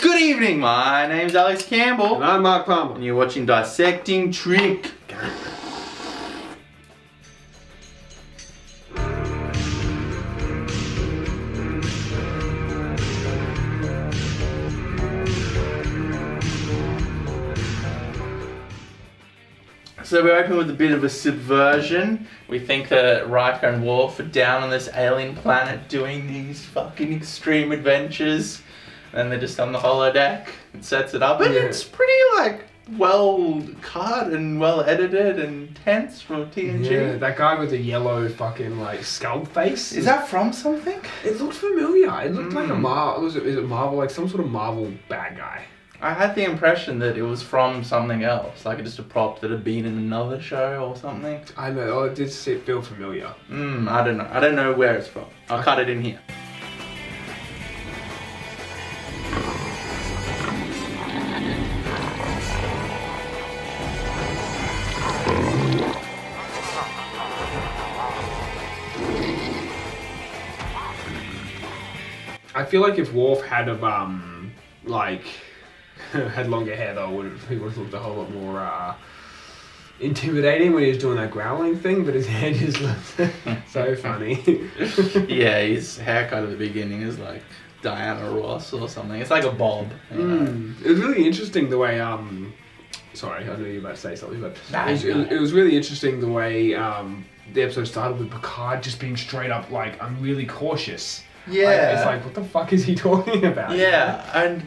Good evening, my name's Alex Campbell. And I'm Mark Palmer. And you're watching Dissecting Trick. So we open with a bit of a subversion. We think that Riker and Worf are down on this alien planet doing these fucking extreme adventures. And they're just on the holodeck. It sets it up. And it's pretty, well cut and well edited and tense from TNG. Yeah, that guy with the yellow fucking, skull face. Is that from something? It looked familiar. It looked like a Marvel... Is it Marvel? Like some sort of Marvel bad guy. I had the impression that it was from something else, like just a prop that had been in another show or something. I know, it did feel familiar. I don't know. I don't know where it's from. I'll cut it in here. I feel like if Worf had had longer hair though, he would have looked a whole lot more intimidating when he was doing that growling thing, but his hair just looked so funny. Yeah, his haircut at the beginning is like Diana Ross or something. It's like a bob. You know? It was really interesting the way sorry, I know you were about to say something, but it was really interesting the way the episode started with Picard just being straight up like, I'm really cautious. Yeah. It's like, what the fuck is he talking about? Yeah, and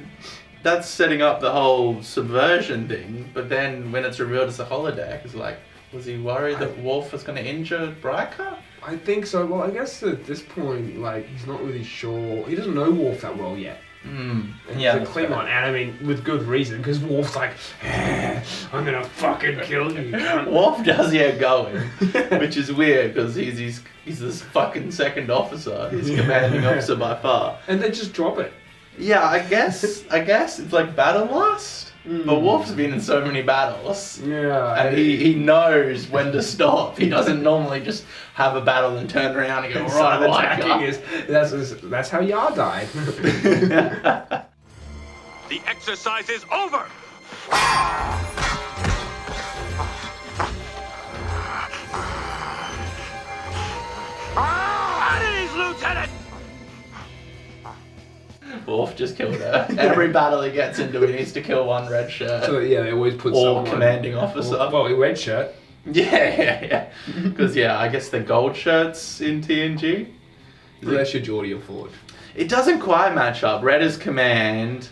that's setting up the whole subversion thing, but then when it's revealed as a holodeck, it's like, was he worried that Worf was going to injure Riker? I think so. Well, I guess at this point, he's not really sure. He doesn't know Worf that well yet. And yeah, he's a Klingon, and I mean, with good reason, because Worf's like, I'm gonna fucking kill you. Worf does get going, which is weird, because he's this fucking second officer, he's commanding officer by far. And they just drop it. Yeah, I guess it's like battle lust. But Worf's been in so many battles. Yeah. And he knows when to stop. He doesn't normally just have a battle and turn around and go, right, attacking that's how Yar died. The exercise is over! At ease, Lieutenant! Wolf just killed her. Every battle he gets into, he needs to kill one red shirt. So yeah, they always put or commanding officer. Well, red shirt. Yeah. Because I guess the gold shirts in TNG. That's your Geordie or Ford. It doesn't quite match up. Red is command.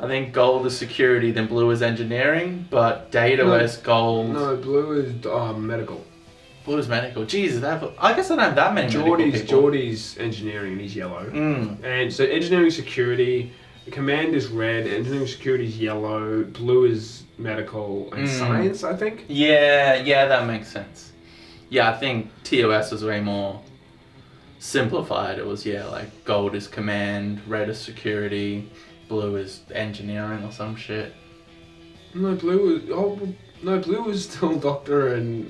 I think gold is security, then blue is engineering. But Data wears gold. No, blue is medical. Blue is medical. Jesus, I guess I don't have that many medical people. Geordie's engineering and he's yellow. And so engineering security, command is red, engineering security is yellow, blue is medical, and science, I think? Yeah, that makes sense. Yeah, I think TOS was way more simplified. It was, gold is command, red is security, blue is engineering or some shit. No, blue was still doctor and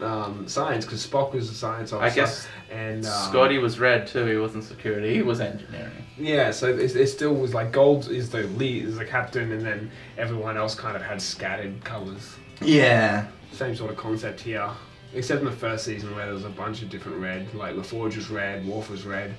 science, because Spock was a science officer. I guess and Scotty was red too. He wasn't security. He was engineering. Yeah, so it still was gold is the lead, is the captain, and then everyone else kind of had scattered colours. Yeah. Same sort of concept here, except in the first season where there was a bunch of different red. Like LaForge was red, Worf was red.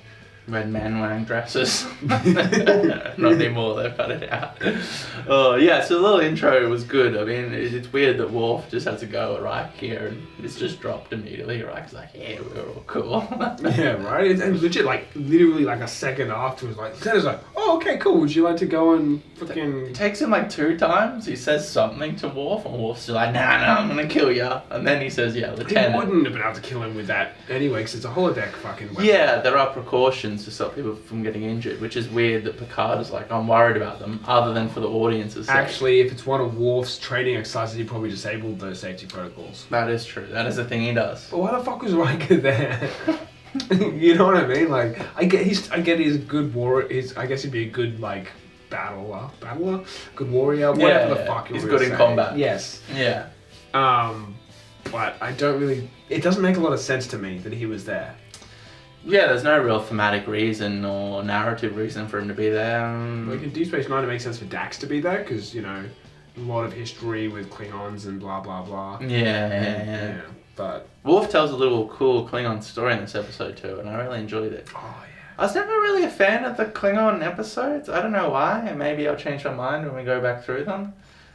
Red men wearing dresses. Not anymore, they've cut it out. So the little intro was good. I mean, it's weird that Worf just has a go at Riker here and it's just dropped immediately. Riker's like, yeah, we're all cool. Yeah, right? And legit, literally a second afterwards, Lieutenant's like, oh, okay, cool, would you like to go and fucking... It takes him 2 times. He says something to Worf and Worf's still like, nah, I'm gonna kill ya. And then he says, yeah, Lieutenant. He wouldn't have been able to kill him with that anyway, because it's a holodeck fucking weapon. Yeah, there are precautions to stop people from getting injured, which is weird that Picard is like, I'm worried about them, other than for the audience's sake. Actually, if it's one of Worf's training exercises, he probably disabled those safety protocols. That is true. That is the thing he does. But why the fuck was Riker there? You know what I mean? I get he's a good warrior. I guess he'd be a good battler, good warrior, whatever the fuck. He's good in combat. Yes. Yeah. But I don't really. It doesn't make a lot of sense to me that he was there. Yeah, there's no real thematic reason or narrative reason for him to be there. Like in Deep Space Nine, it makes sense for Dax to be there because, you know, a lot of history with Klingons and blah blah blah. Yeah. But Worf tells a little cool Klingon story in this episode too, and I really enjoyed it. oh yeah. I was never really a fan of the Klingon episodes. I don't know why, and maybe I'll change my mind when we go back through them.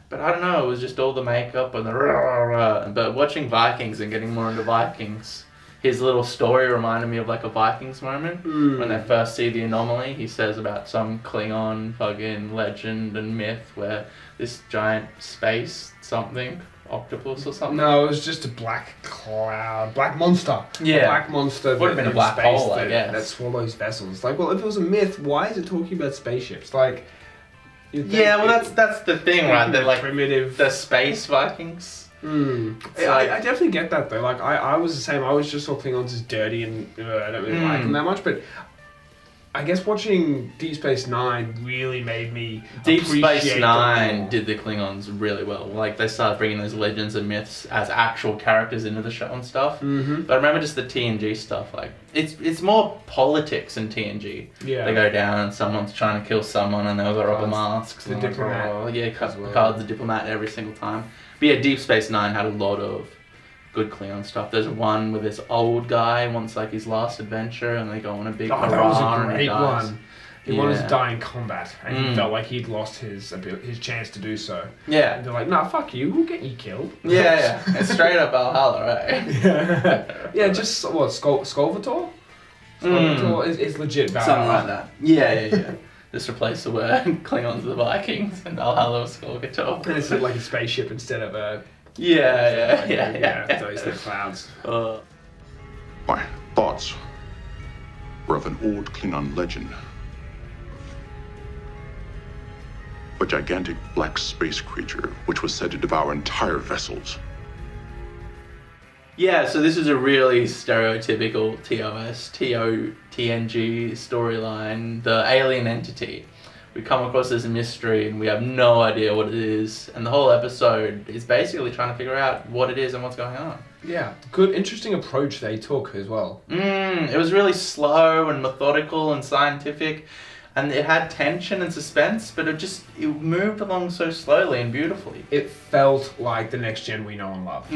But I don't know, it was just all the makeup and the rah. But watching Vikings and getting more into Vikings, his little story reminded me of like a Vikings moment. When they first see the anomaly, he says about some Klingon fucking legend and myth where this giant space something, octopus or something. No, it was just a black cloud, black monster. Yeah. A black monster. Would have been a in black space hole, I guess. that swallows vessels. Like, well, if it was a myth, why is it talking about spaceships? Like, you'd think Yeah, well that's the thing, right? They're like primitive. the space Vikings. It's like- I definitely get that though. Like I was the same. I was just saw Klingons as dirty and I don't really like them that much. But I guess watching Deep Space Nine really made me Deep appreciate Space them Nine more. did the Klingons really well. Like they started bringing those legends and myths as actual characters into the show and stuff. Mm-hmm. But I remember just the TNG stuff. Like it's more politics in TNG. Yeah. They go down and someone's trying to kill someone and they've got rubber masks. The and like, diplomat oh, yeah, as well. Picard's the diplomat every single time. But yeah, Deep Space Nine had a lot of good Klingon stuff. There's one where this old guy wants like his last adventure and they go on a big Oh, that hurrah was a and he great dies. one. He wanted Yeah. to die in combat, and he Mm. felt like he'd lost his chance to do so. Yeah. And they're like, "Nah, fuck you. We'll get you killed." Yeah. It's straight up Valhalla, right? Yeah, just what Skolvator? Skolvator is legit Valhalla. Something like that. Yeah. Just replace the word Klingons with Vikings and Valhalla with Skolgator. And it's like a spaceship instead of a Yeah. those the clouds. My thoughts were of an old Klingon legend. A gigantic black space creature which was said to devour entire vessels. Yeah, so this is a really stereotypical TNG storyline. The alien entity. We come across this mystery and we have no idea what it is. And the whole episode is basically trying to figure out what it is and what's going on. Yeah, good, interesting approach they took as well. It was really slow and methodical and scientific. And it had tension and suspense, but it moved along so slowly and beautifully. It felt like the next gen we know and love.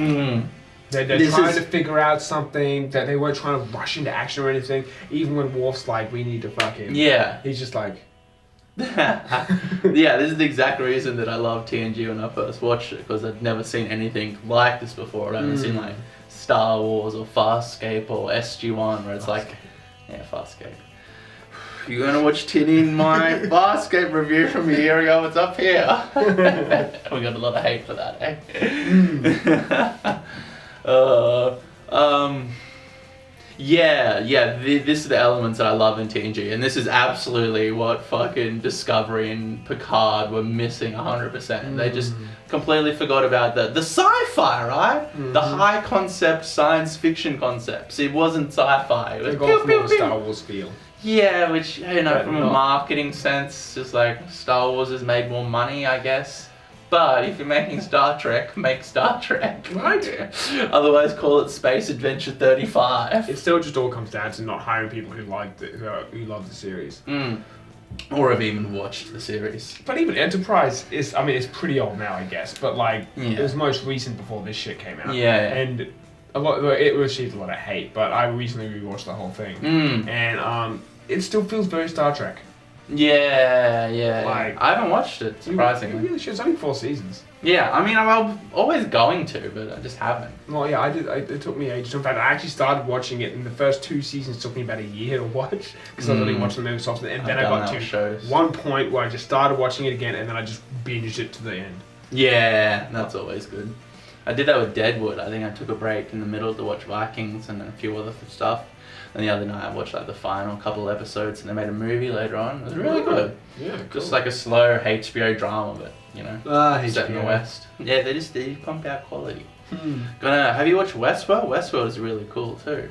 They're This trying is- to figure out something, that they weren't trying to rush into action or anything. Even when Worf's like, we need to fuck him. Yeah. He's just like... Yeah, this is the exact reason that I love TNG when I first watched it, because I'd never seen anything like this before. I'd only seen like Star Wars or Farscape or SG-1, where it's like... Yeah, Farscape. You're gonna watch Tinny in my Farscape review from a year ago, it's up here. We got a lot of hate for that, eh? This are the elements that I love in TNG, and this is absolutely what fucking Discovery and Picard were missing 100%. They just completely forgot about the sci-fi, right? The high concept science fiction concepts. It wasn't sci-fi. It was They got from the Star Wars feel. Yeah, which, from a not. marketing sense, just like Star Wars has made more money, I guess. But if you're making Star Trek, make Star Trek. Right. Otherwise, call it Space Adventure 35. It still just all comes down to not hiring people who liked it, who love the series. Or have even watched the series. But even Enterprise is, I mean, it's pretty old now, I guess. But like, Yeah. it was most recent before this shit came out. Yeah. And it received a lot of hate. But I recently rewatched the whole thing, and it still feels very Star Trek. Yeah. Like- I haven't watched it, It surprisingly. really should. It's only 4 seasons. Yeah, I mean, I'm always going to, but I just haven't. Well, yeah, I did. It took me ages. In fact, I actually started watching it, and the first 2 seasons took me about a year to watch because I was only watching them so often. And then I've I done got that to with shows. one point where I just started watching it again, and then I just binged it to the end. Yeah, that's always good. I did that with Deadwood. I think I took a break in the middle to watch Vikings and a few other stuff. And the other night I watched like the final couple episodes and they made a movie later on. It was really good. Yeah, cool. Just like a slow HBO drama, but set in the HBO. West. Yeah, they pump out quality. Have you watched Westworld? Westworld is really cool too.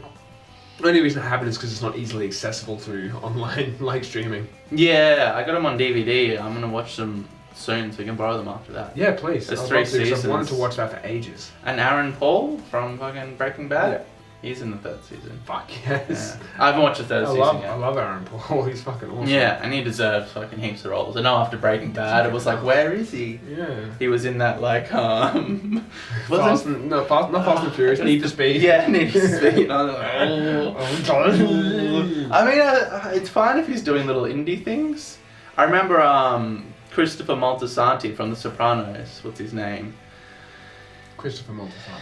The only reason I haven't is because it's not easily accessible through online like streaming. Yeah, I got them on DVD. I'm gonna watch them soon, so you can borrow them after that. Yeah, please. There's I'd 3 love to, 'cause seasons. I've wanted to watch that for ages. And Aaron Paul from fucking Breaking Bad. He's in the 3rd season. Fuck yes. Yeah. I haven't watched the 3rd season yet. I love Aaron Paul. He's fucking awesome. Yeah, and he deserves fucking heaps of roles. I know after Breaking Bad, it was like, where is he? Yeah. He was in that like not Fast and Furious. Need for Speed. Yeah, Need for Speed. I was like, I mean, it's fine if he's doing little indie things. I remember Christopher Moltisanti from The Sopranos. What's his name? Christopher Moltisanti.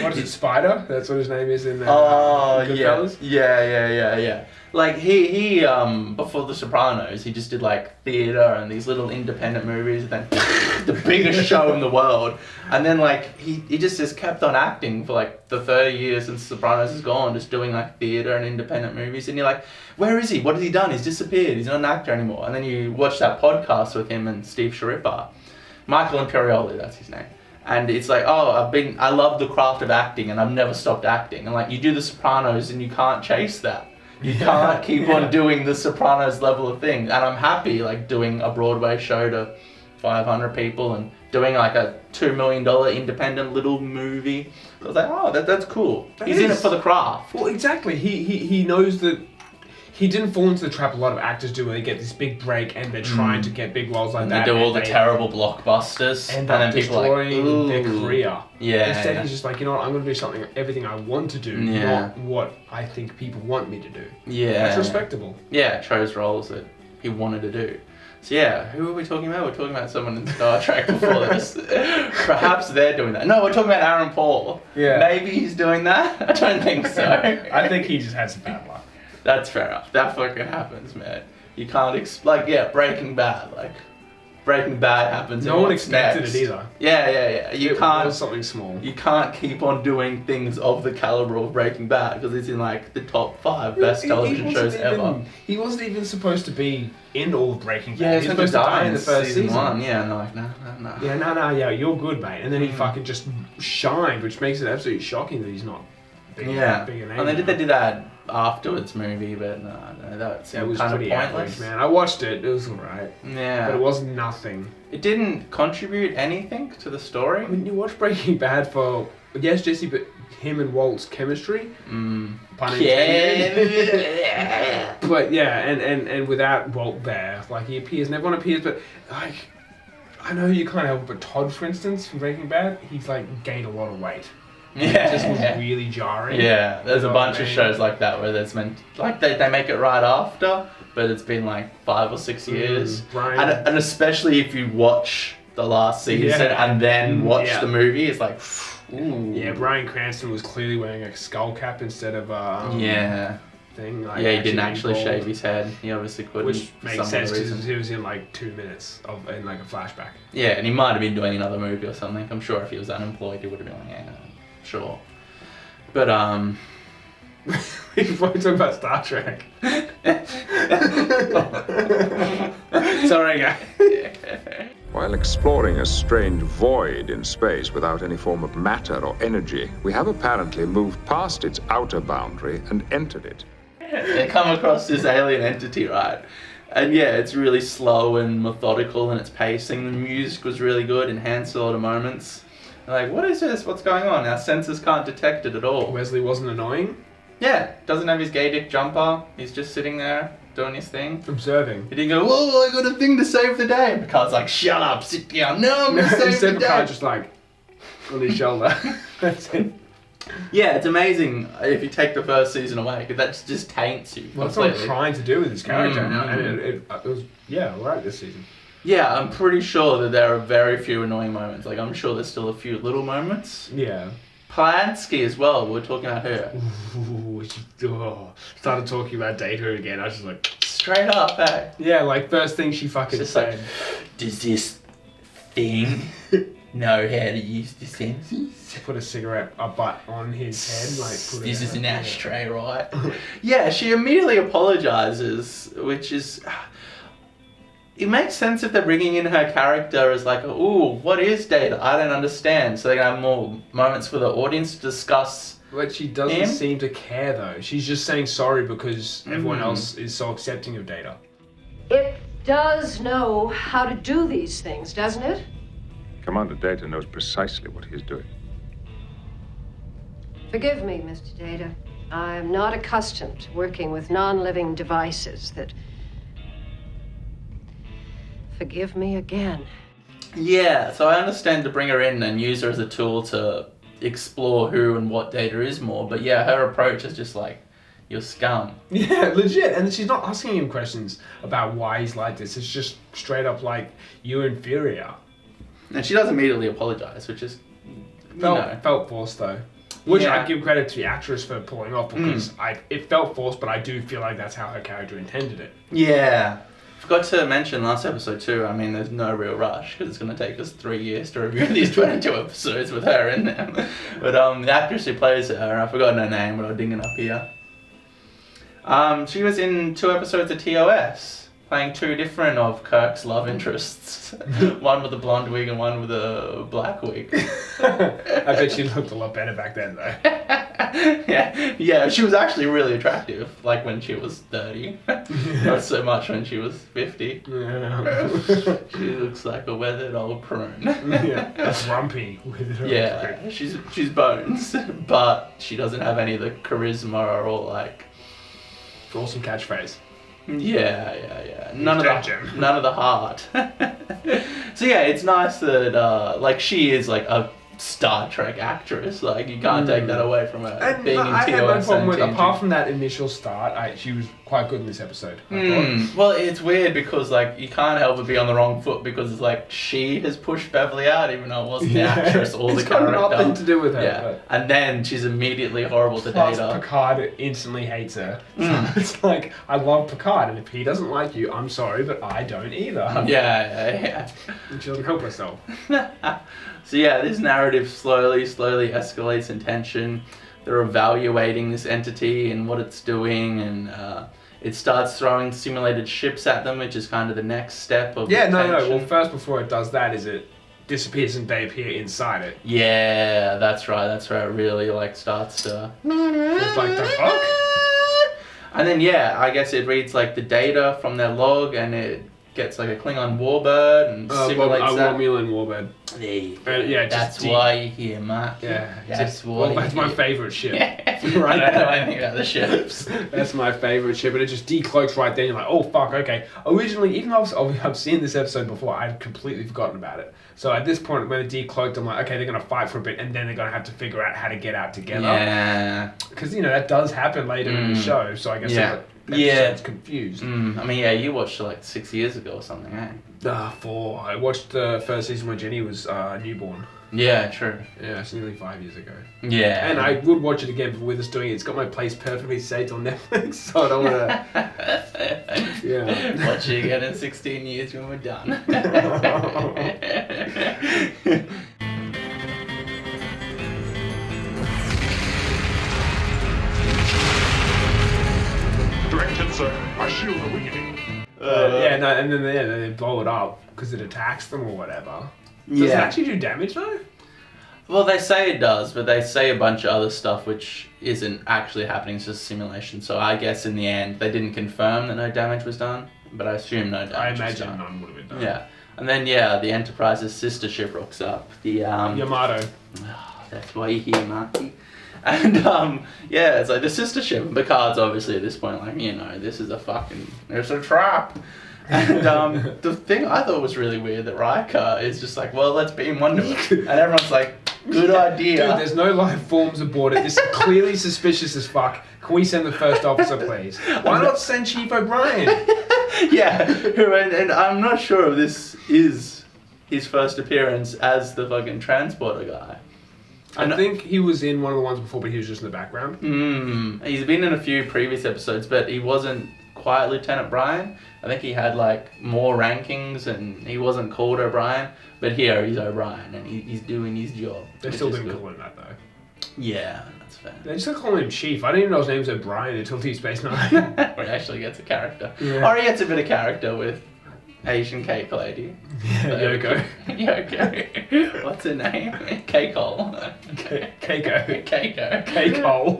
What is it, Spider? That's what his name is in Goodfellas? Yeah. Like he before The Sopranos, he just did like theater and these little independent movies, and then the biggest show in the world. And then like he just kept on acting for like the 30 years since Sopranos is gone, just doing like theater and independent movies. And you're like, where is he? What has he done? He's disappeared. He's not an actor anymore. And then you watch that podcast with him and Steve Sharippa, Michael Imperioli, that's his name. And it's like, I love the craft of acting and I've never stopped acting. And like, you do The Sopranos and you can't chase that. You can't keep on doing the Sopranos level of thing. And I'm happy like doing a Broadway show to 500 people and doing like a $2 million independent little movie. I was like, that's cool. He's in it for the craft. Well, exactly. He knows that he didn't fall into the trap a lot of actors do, where they get this big break and they're trying to get big roles like and that. They do all the terrible blockbusters. And then people are like, Ooh. their career. Yeah. Instead, he's just like, you know what, I'm going to do everything I want to do, not what I think people want me to do. Yeah. That's respectable. Yeah, chose roles that he wanted to do. So yeah, who are we talking about? We're talking about someone in Star Trek before this. Perhaps they're doing that. No, we're talking about Aaron Paul. Yeah. Maybe he's doing that. I don't think so. I think he just had some bad luck. That's fair enough. That fucking happens, man. You can't Breaking Bad. Like, Breaking Bad happens. No one expected it either. Yeah. It was something small. You can't keep on doing things of the caliber of Breaking Bad because it's in like the top 5 best television shows ever. He wasn't even supposed to be in all of Breaking Bad. Yeah, he was supposed to die in the first season. 1. Yeah, no, like, no. Yeah, you're good, mate. And then he fucking just shined, which makes it absolutely shocking that he's not big, big a name. And they did that afterwards movie, but no, that seemed kind of pointless. Average, man. I watched it. It was alright. Yeah. But it was nothing. It didn't contribute anything to the story. I mean, you watch Breaking Bad for, yes, Jesse, but him and Walt's chemistry. Pun intended. But yeah, and without Walt there, like he appears, and everyone appears, but like, I know you can't help but Todd, for instance, from Breaking Bad, he's like gained a lot of weight. Yeah. It just was really jarring. Yeah, there's a bunch of shows like that where there's they make it right after, but it's been like 5 or 6 years. And especially if you watch the last season and then watch the movie, it's like, ooh. Yeah, Bryan Cranston was clearly wearing a skull cap instead of thing. Like, he didn't actually shave his head. He obviously couldn't. Which makes sense because he was in like 2 minutes in like a flashback. Yeah, and he might have been doing another movie or something. I'm sure if he was unemployed, he would have been like, sure. But we talking about Star Trek. Sorry, guys. While exploring a strange void in space without any form of matter or energy, we have apparently moved past its outer boundary and entered it. They come across this alien entity, right? And yeah, it's really slow and methodical in its pacing. The music was really good, enhanced a lot of moments. Like, what is this? What's going on? Our sensors can't detect it at all. Wesley wasn't annoying? Yeah, doesn't have his gay dick jumper. He's just sitting there doing his thing. Observing. He didn't go, whoa, I got a thing to save the day. Picard's like, shut up, sit down. No, I'm going to save the day. Picard just like, on his shoulder. That's it. Yeah, it's amazing if you take the first season away, because that just taints you. Well, that's what I'm trying to do with this character now. And it was, alright this season. Yeah, I'm pretty sure that there are very few annoying moments. Like, I'm sure there's still a few little moments. Yeah. Polanski as well, we were talking about her. Ooh, started talking about Data again, I was just like... Straight up, eh? Yeah, like, first thing she fucking said. Like, does this thing know how to use the sensors? Put a butt on his head, like... This is an ashtray, right? Yeah, she immediately apologizes, which is... It makes sense if they're bringing in her character as like, ooh, what is Data? I don't understand. So they can have more moments for the audience to discuss. But she doesn't seem to care though. She's just saying sorry because everyone else is so accepting of Data. It does know how to do these things, doesn't it? Commander Data knows precisely what he is doing. Forgive me, Mr. Data. I'm not accustomed to working with non-living devices that... Forgive me again. Yeah, so I understand to bring her in and use her as a tool to explore who and what Data is more, but yeah, her approach is just like, you're scum. Yeah, legit. And she's not asking him questions about why he's like this. It's just straight up like, you're inferior. And she does immediately apologize, which is, Felt forced though. Which Yeah. I give credit to the actress for pulling off because it felt forced, but I do feel like that's how her character intended it. Yeah. Forgot to mention last episode too, I mean, there's no real rush because it's going to take us 3 years to review these 22 episodes with her in them. But the actress who plays her, I've forgotten her name, but I'll ding it up here. She was in 2 episodes of TOS, playing 2 different of Kirk's love interests. One with a blonde wig and one with a black wig. I bet she looked a lot better back then though. Yeah, she was actually really attractive, like when she was 30. Not so much when she was 50. Yeah. She looks like a weathered old prune. Yeah. Grumpy with her. Yeah, she's bones, but she doesn't have any of the charisma or like... Awesome catchphrase. Yeah. None of the heart. So yeah, it's nice that like she is like a Star Trek actress. Like you can't take that away from her. And being in I had no TOS problem with, and apart from that initial start, she was quite good in this episode. I thought. Well, it's weird because like you can't help but be on the wrong foot because it's like she has pushed Beverly out even though it wasn't the actress or the It's got character. nothing to do with her. Yeah, But and then she's immediately horrible to plus Data. Picard instantly hates her. So it's like, I love Picard, and if he doesn't like you, I'm sorry, but I don't either. Yeah. And she doesn't help herself. So yeah, this narrative slowly escalates in tension. They're evaluating this entity and what it's doing, and it starts throwing simulated ships at them, which is kind of the next step of Yeah, the no. tension. Well, first before it does that, is it disappears and they appear inside it. Yeah, that's right. That's where it really like starts to. It's like, the fuck? And then yeah, I guess it reads like the data from their log, and it gets like a Klingon warbird and simulates that. Romulan warbird. There you go. Yeah, just that's why you're here, Mark. Yeah, that's why. that's my favourite ship. Right. I don't know anything about the ships. That's my favourite ship, and it just decloaks right then. You're like, oh fuck, okay. Originally, even though I've seen this episode before, I'd completely forgotten about it. So at this point, when it decloaked, I'm like, okay, they're gonna fight for a bit, and then they're gonna have to figure out how to get out together. Yeah. Because that does happen later in the show. So I guess the episode's confused. I mean, yeah, you watched it like 6 years ago or something, eh? 4. I watched the first season when Jenny was newborn. Yeah, true. Yeah, it's nearly 5 years ago. Yeah. And I would watch it again, but with us doing it, it's got my place perfectly saved on Netflix, so I don't want to... Yeah. Watch it again in 16 years when we're done. Directed, sir. My shields are weakening. And then they blow it up because it attacks them or whatever. Does it actually do damage though? Well, they say it does, but they say a bunch of other stuff which isn't actually happening. It's just a simulation. So I guess in the end, they didn't confirm that no damage was done, but I assume no damage I was imagine done. none would have been done. Yeah. And then, yeah, the Enterprise's sister ship rocks up. The, Yamato. That's why you're here, Marky. And, yeah, it's like the sister ship. And Picard's obviously at this point like, this is it's a trap. And the thing I thought was really weird that Riker is just like, well, let's beam one to it. And everyone's like, good idea. Dude, there's no life forms aboard it. This is clearly suspicious as fuck. Can we send the first officer, please? Why not send Chief O'Brien? Yeah, and I'm not sure if this is his first appearance as the fucking transporter guy. I think he was in one of the ones before, but he was just in the background. He's been in a few previous episodes, but he wasn't quite Lieutenant Brian. I think he had like more rankings and he wasn't called O'Brien, but here he's O'Brien and he's doing his job. They still didn't call him that though. Yeah, that's fair. They just call him Chief. I didn't even know his name was O'Brien until Deep Space Nine. Or he actually gets a character. Yeah. Or he gets a bit of character with Asian cake lady. Yoko. Yoko. What's her name? Cake-hole. Keiko. Keiko. Cake-hole.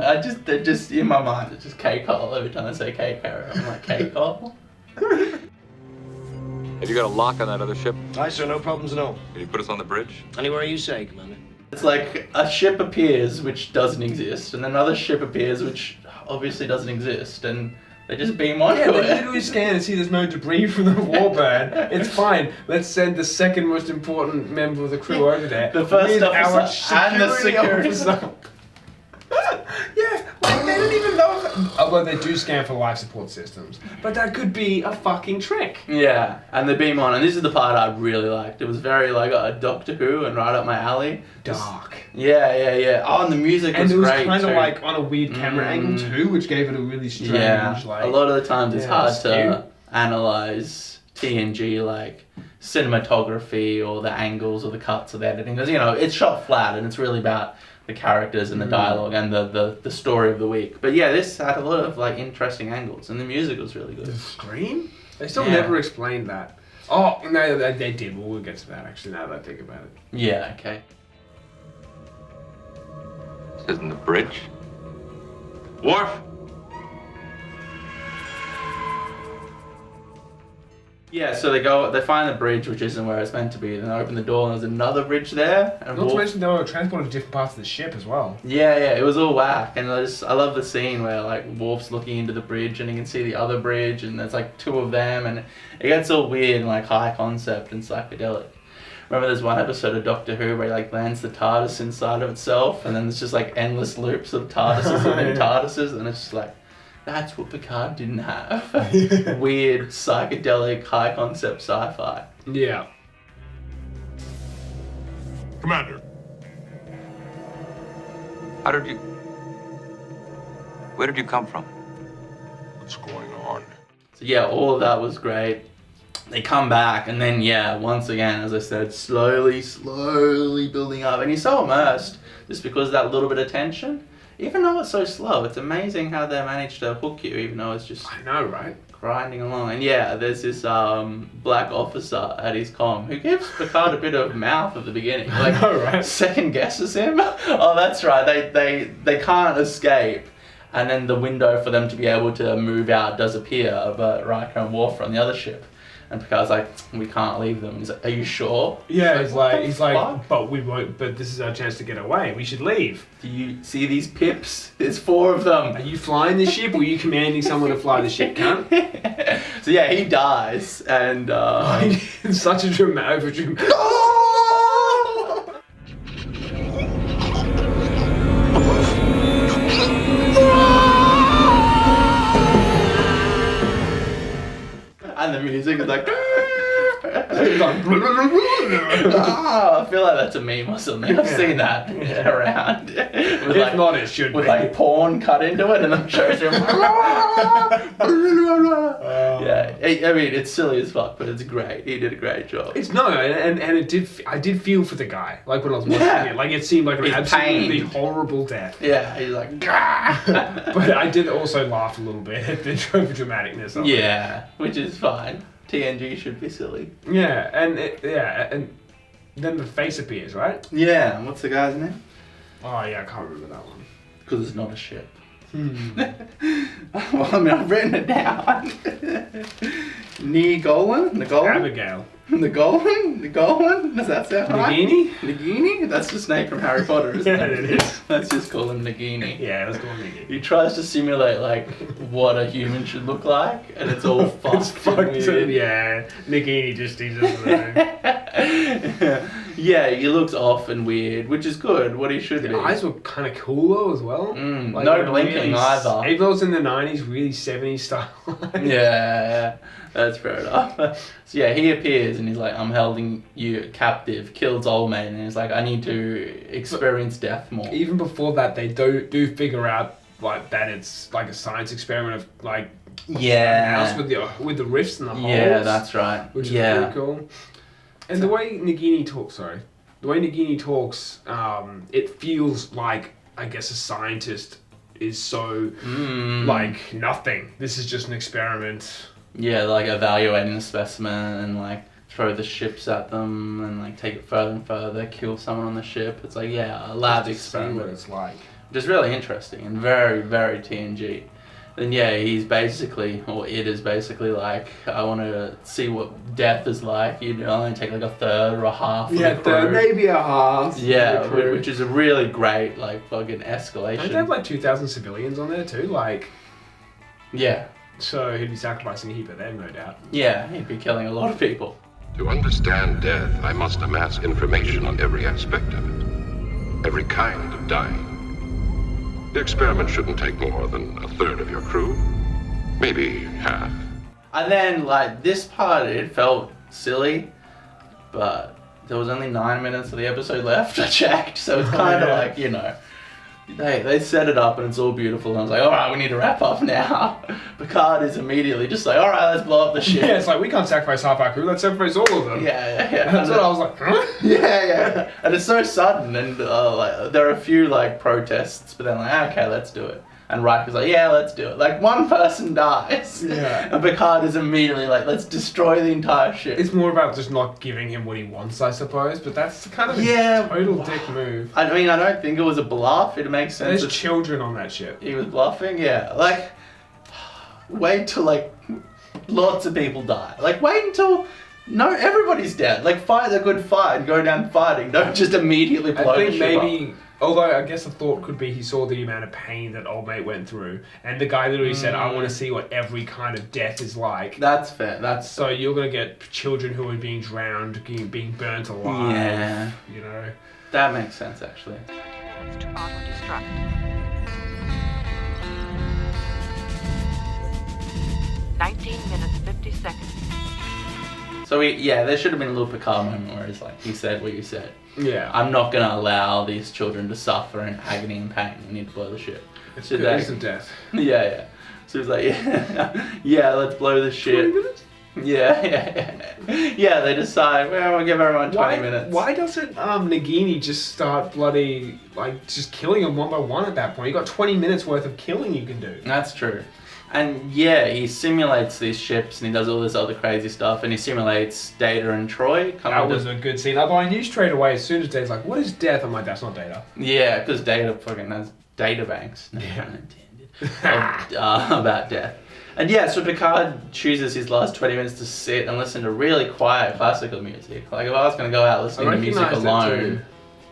They're just in my mind, it's just cake-hole every time I say Keiko. I'm like, cake-hole? Have you got a lock on that other ship? Aye, sir, no problems at all. Can you put us on the bridge? Anywhere you say, Commander. It's like a ship appears which doesn't exist, and another ship appears which obviously doesn't exist, and they just beam onto Yeah, they it. literally scan and see there's no debris from the warbird. It's fine. Let's send the second most important member of the crew over there. The first with officer our and the security officer. Yeah, like they don't even know. Although they do scan for life support systems, but that could be a fucking trick. Yeah, and they beam on, and this is the part I really liked. It was very like a Doctor Who and right up my alley. Dark. Yeah. Oh, and the music was And it was great kind of too. like on a weird camera angle too, which gave it a really strange. Yeah, like, a lot of the times it's hard skew. to analyze TNG like cinematography or the angles or the cuts or the editing, because it's shot flat and it's really about the characters and the dialogue and the story of the week. But yeah, this had a lot of like interesting angles, and the music was really good. The scream? They still Yeah. never explained that. Oh no, they did. Well, we'll get to that actually. Now that I think about it. Yeah, okay. This isn't the bridge. Worf! Yeah, so they find the bridge, which isn't where it's meant to be. Then they open the door, and there's another bridge there. And Not to Worf- mention they were transported to different parts of the ship as well. Yeah, it was all whack, and I love the scene where like Worf's looking into the bridge and he can see the other bridge, and there's like two of them, and it gets all weird and like high concept and psychedelic. Remember, there's one episode of Doctor Who where he like lands the TARDIS inside of itself, and then there's just like endless loops of TARDISes within TARDISes, and it's just like, that's what Picard didn't have. Weird, psychedelic, high concept sci-fi. Yeah. Commander, Where did you come from? what's going on? So yeah, all of that was great. They come back, and then yeah, once again, as I said, slowly building up, and you're so immersed just because of that little bit of tension. Even though it's so slow, it's amazing how they managed to hook you, even though it's just I know, right? grinding along. And yeah, there's this black officer at his comm who gives Picard a bit of mouth at the beginning. Like, I know, right? second guesses him. Oh, that's right. They can't escape. And then the window for them to be able to move out does appear, but Riker and Worf are on the other ship. And Picard's like, we can't leave them. He's like, are you sure? Yeah, "What he's the like, fuck? but we won't. But this is our chance to get away. We should leave. Do you see these pips? There's 4 of them. Are you flying the ship, or are you commanding someone to fly the ship, cunt? So yeah, he dies, and It's such a dramatic. and the music is like. I feel like that's a meme or something. I've seen that around. With If not, it should with be. like porn cut into it, and then shows him. Yeah, I mean it's silly as fuck, but it's great. He did a great job. It's no, and it did. I did feel for the guy. Like when I was watching Yeah. it, like it seemed like an He's absolutely pained. horrible death. Yeah, he's like. But I did also laugh a little bit at the dramaticness of it. Yeah, which is fine. TNG should be silly. Yeah, and then the face appears, right? Yeah, and what's the guy's name? Oh yeah, I can't remember that one. Because it's not a ship. Well, I mean, I've written it down. Nagolin? Abigail. Nagolin? Does that sound right? Nagini? Nagini? That's the snake from Harry Potter, isn't Yeah, it? it is. Let's just call him Nagini. Yeah, let's go on Nagini. He tries to simulate like what a human should look like, and it's all fucked. It's fucked. weird. Yeah, Nagini just doesn't know. Yeah, he looks off and weird, which is good. What he should The be. eyes were kind of cool though as well. No they're blinking either. Even though it's in the 90s, really 70s style. Yeah, that's fair enough. So yeah, he appears and he's like, I'm holding you captive, kills old man, and he's like, I need to experience death more. Even before that, they do figure out like that it's like a science experiment of like Yeah. house with the rifts and the holes. Yeah, that's right. Which is yeah. pretty cool. And the way Nagini talks, it feels like, I guess, a scientist is so, like, nothing. This is just an experiment. Yeah, like evaluating the specimen and like throw the ships at them and like take it further and further, kill someone on the ship. It's like, yeah, a lab Just to see what experiment. it's like. Which is really interesting and very, very TNG. then yeah, he's basically, or it is basically like, I want to see what death is like. You'd only take like a third or a half. Yeah, of the crew. third, maybe a half. Yeah, which is a really great like fucking escalation. Don't they have like 2,000 civilians on there too? Like, yeah. So he'd be sacrificing a heap of them, no doubt. Yeah, he'd be killing a lot of people. To understand death, I must amass information on every aspect of it. Every kind of dying. The experiment shouldn't take more than a third of your crew. Maybe half. And then, like, this part, it felt silly, but there was only 9 minutes of the episode left, I checked, so it's kind of like, you know, they set it up and it's all beautiful, and I was like, alright, we need to wrap up now. Picard is immediately just like, alright, let's blow up the ship. Yeah, it's like, we can't sacrifice half our crew, let's sacrifice all of them. Yeah. That's what I was like, huh? Yeah. And it's so sudden, and like, there are a few, like, protests, but then like, okay, let's do it. And Riker's like, yeah, let's do it. Like, one person dies. Yeah. And Picard is immediately like, let's destroy the entire ship. It's more about just not giving him what he wants, I suppose, but that's kind of a total dick move. I mean, I don't think it was a bluff. It makes sense. There's children on that ship. He was bluffing, yeah. Like, wait till, like, lots of people die. Like, wait until... No, everybody's dead. Like, fight a good fight and go down fighting. Don't just immediately blow the ship up. Although I guess the thought could be he saw the amount of pain that old mate went through, and the guy literally said, "I want to see what every kind of death is like." That's fair. So you're gonna get children who are being drowned, being burnt alive. Yeah. You know. That makes sense, actually. 20 minutes to auto-destruct. 19 minutes, 50 seconds. So there should have been a little Picard moment where it's like, he said what you said. Yeah. I'm not going to allow these children to suffer in agony and pain. We need to blow the ship. It's good. It's a death. Yeah. So he's like, yeah, let's blow the ship. 20 minutes? Yeah, they decide, well, we'll give everyone 20 minutes. Why doesn't Nagini just start bloody, like, just killing them one by one at that point? You got 20 minutes worth of killing you can do. That's true. And yeah, he simulates these ships and he does all this other crazy stuff, and he simulates Data and Troy. That was a good scene. Although I knew straight away, as soon as Data's like, what is death? I'm like, that's not Data. Yeah, because Data fucking has data banks. No pun intended. About death. And yeah, so Picard chooses his last 20 minutes to sit and listen to really quiet classical music. Like, if I was going to go out listening to music alone...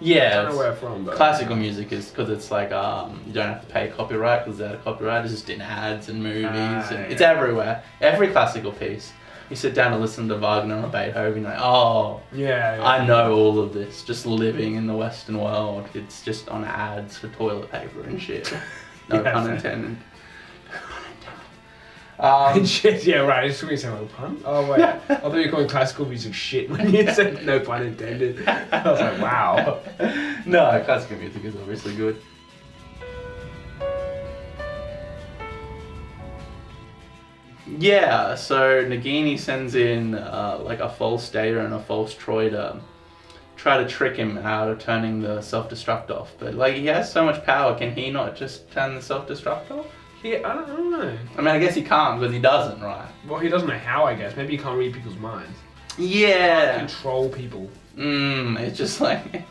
Yeah, I don't know where from, but classical music is because it's like you don't have to pay copyright because out of copyright is just in ads and movies and it's everywhere. Every classical piece, you sit down and listen to Wagner or Beethoven, you're like, oh, yeah, I know all of this. Just living in the Western world, it's just on ads for toilet paper and shit. No pun intended. Shit, yeah, right. It's going to sound like a pun. Oh, wait. I thought you were calling classical music shit when you said no pun intended. I was like, wow. No, classical music is obviously good. Yeah, so Nagini sends in like a false Data and a false Troy to try to trick him out of turning the self-destruct off. But like, he has so much power, can he not just turn the self-destruct off? Yeah, I don't know. I mean, I guess he can't because he doesn't, right? Well, he doesn't know how, I guess. Maybe he can't read people's minds. Yeah. He can't control people. It's just like,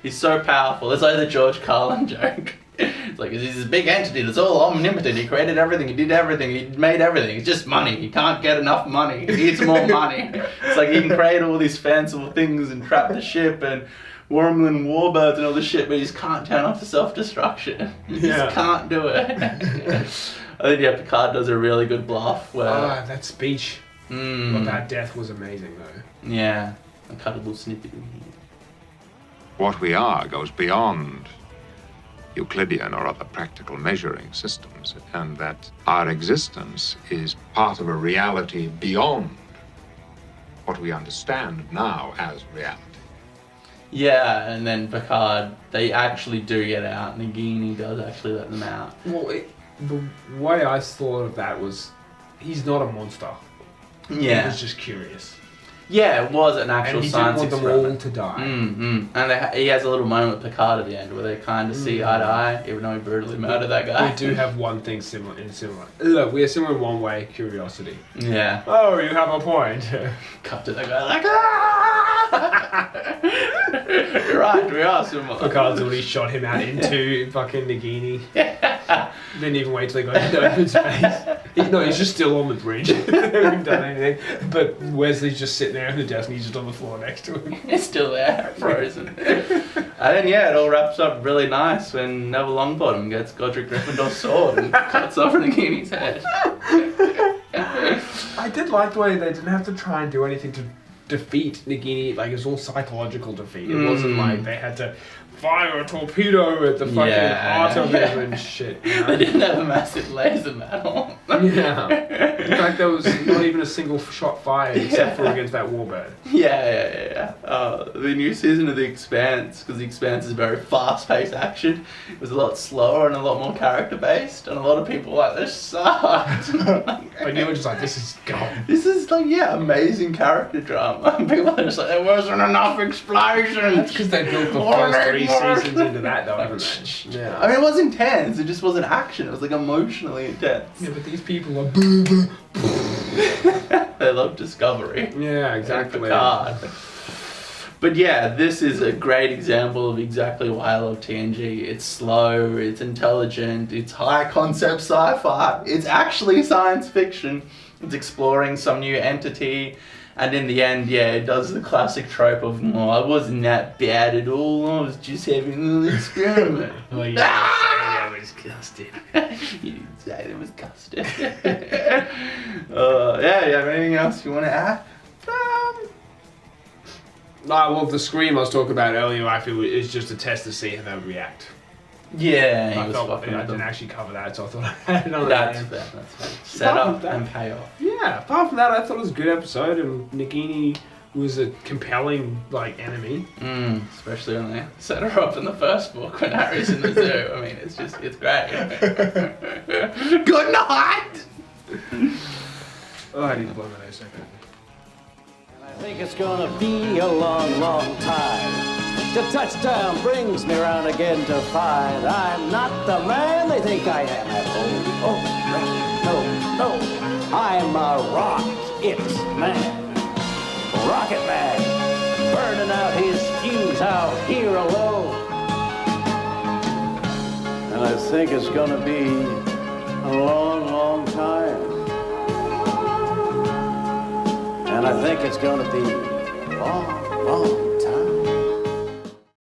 he's so powerful. It's like the George Carlin joke. It's like, he's this big entity that's all omnipotent. He created everything, he did everything, he made everything. It's just money. He can't get enough money. He needs more money. It's like he can create all these fanciful things and trap the ship and Wormling warbirds and all this shit, but he just can't turn off the self-destruction. He just can't do it. I think, yeah, Picard does a really good bluff where... that speech about death was amazing, though. Yeah. I cut a little snippet in here. What we are goes beyond Euclidean or other practical measuring systems, and that our existence is part of a reality beyond what we understand now as reality. Yeah, and then Picard, they actually do get out. Nagini does actually let them out. Well, the way I thought of that was, he's not a monster. Yeah. He was just curious. Yeah, it was an actual science experiment. And he didn't want them all to die. And he has a little moment with Picard at the end where they kind of see eye to eye, even though he brutally murdered that guy. We do have one thing similar. Look, we are similar in one way, curiosity. Yeah. Oh, you have a point. Cut to the guy like, ah! You're right, we are similar. Picard's already shot him out into fucking Nagini. Didn't even wait till he got into open space. He's just still on the bridge. They haven't done anything. But Wesley's just sitting there at the desk and he's just on the floor next to him. He's still there, frozen. And then, yeah, it all wraps up really nice when Neville Longbottom gets Godric Gryffindor's sword and cuts off Nagini's head. I did like the way they didn't have to try and do anything to defeat Nagini. Like, it was all psychological defeat. It wasn't like they had to fire a torpedo at the fucking heart of him and shit. You know? They didn't have a massive laser battle. Yeah. In fact, there was not even a single shot fired except for against that warbird. Yeah. The new season of The Expanse, because The Expanse is very fast-paced action, it was a lot slower and a lot more character-based, and a lot of people were like, this sucked. But you were just like, this is gone. This is like, amazing character drama. And people are just like, there wasn't enough explosions. That's because they built the first 3 seasons into that, though, haven't they? Yeah. I mean, it was intense. It just wasn't action. It was like emotionally intense. Yeah, but these people are. They love Discovery. Yeah, exactly. And Picard. But yeah, this is a great example of exactly why I love TNG. It's slow, it's intelligent, it's high concept sci-fi. It's actually science fiction. It's exploring some new entity. And in the end, it does the classic trope of, I wasn't that bad at all, I was just having a little experiment. Oh, yeah, that was custard. You didn't say there was custard. You have anything else you want to add? Well, the scream I was talking about earlier, I feel is just a test to see how they would react. Yeah, I didn't actually cover that, so I thought I had it on That's fair. Set up and pay off. Yeah, apart from that, I thought it was a good episode, and Nagini was a compelling, enemy. Especially when they set her up in the first book when Harry's in the zoo. I mean, it's great. Good night! Oh, I need to blow my nose second. I think it's gonna be a long, long time. The touchdown brings me round again to find I'm not the man they think I am at home. No. I'm a rocket man. Rocket man. Burning out his fuse out here alone. And I think it's gonna be a long, long time. And I think it's gonna be long, long